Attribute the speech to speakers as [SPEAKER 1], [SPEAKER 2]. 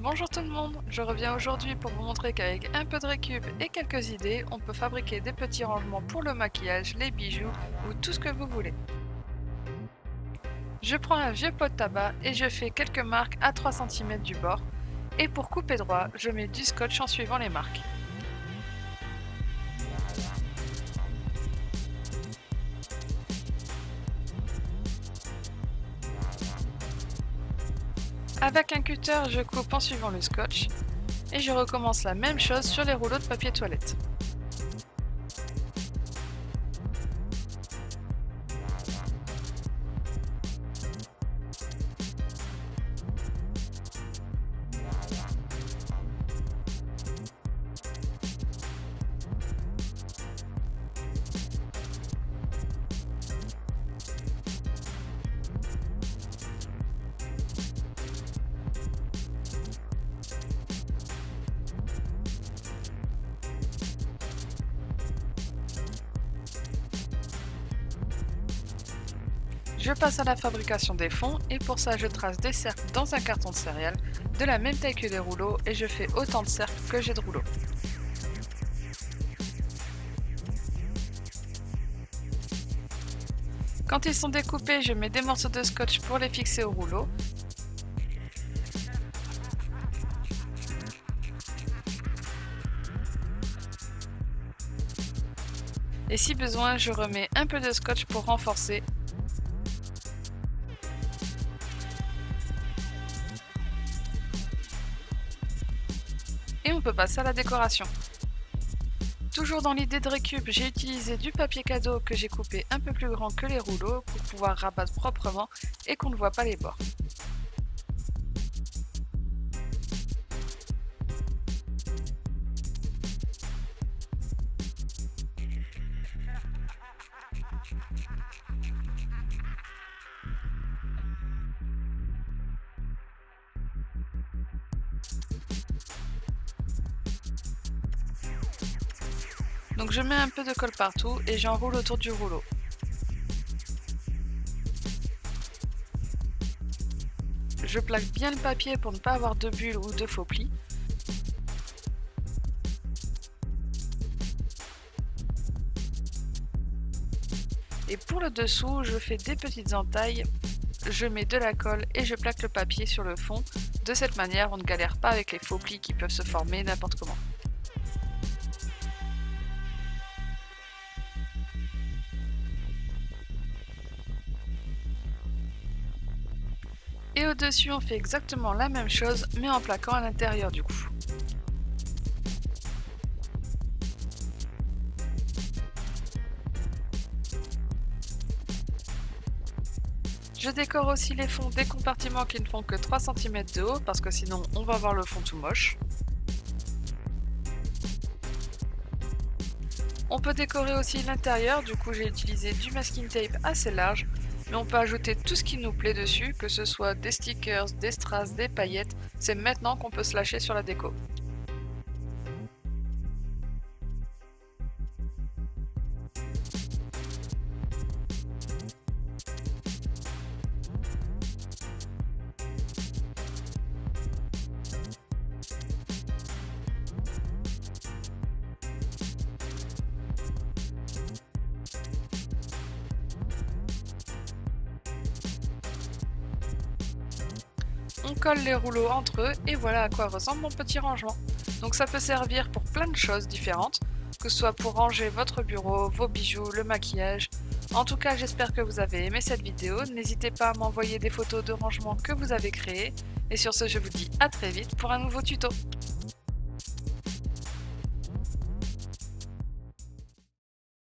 [SPEAKER 1] Bonjour tout le monde, je reviens aujourd'hui pour vous montrer qu'avec un peu de récup et quelques idées, on peut fabriquer des petits rangements pour le maquillage, les bijoux ou tout ce que vous voulez. Je prends un vieux pot de tabac et je fais quelques marques à 3 cm du bord. Et pour couper droit, je mets du scotch en suivant les marques. Avec un cutter, je coupe en suivant le scotch et je recommence la même chose sur les rouleaux de papier toilette. Je passe à la fabrication des fonds et pour ça je trace des cercles dans un carton de céréales de la même taille que les rouleaux et je fais autant de cercles que j'ai de rouleaux. Quand ils sont découpés, je mets des morceaux de scotch pour les fixer au rouleau. Et si besoin, je remets un peu de scotch pour renforcer. Et on peut passer à la décoration. Toujours dans l'idée de récup, j'ai utilisé du papier cadeau que j'ai coupé un peu plus grand que les rouleaux pour pouvoir rabattre proprement et qu'on ne voit pas les bords. Donc je mets un peu de colle partout et j'enroule autour du rouleau. Je plaque bien le papier pour ne pas avoir de bulles ou de faux plis. Et pour le dessous, je fais des petites entailles, je mets de la colle et je plaque le papier sur le fond. De cette manière, on ne galère pas avec les faux plis qui peuvent se former n'importe comment. Et au-dessus, on fait exactement la même chose, mais en plaquant à l'intérieur du coup. Je décore aussi les fonds des compartiments qui ne font que 3 cm de haut, parce que sinon on va voir le fond tout moche. On peut décorer aussi l'intérieur, du coup j'ai utilisé du masking tape assez large, mais on peut ajouter tout ce qui nous plaît dessus, que ce soit des stickers, des strass, des paillettes, c'est maintenant qu'on peut se lâcher sur la déco. On colle les rouleaux entre eux et voilà à quoi ressemble mon petit rangement. Donc ça peut servir pour plein de choses différentes, que ce soit pour ranger votre bureau, vos bijoux, le maquillage. En tout cas, j'espère que vous avez aimé cette vidéo. N'hésitez pas à m'envoyer des photos de rangement que vous avez créés. Et sur ce, je vous dis à très vite pour un nouveau tuto.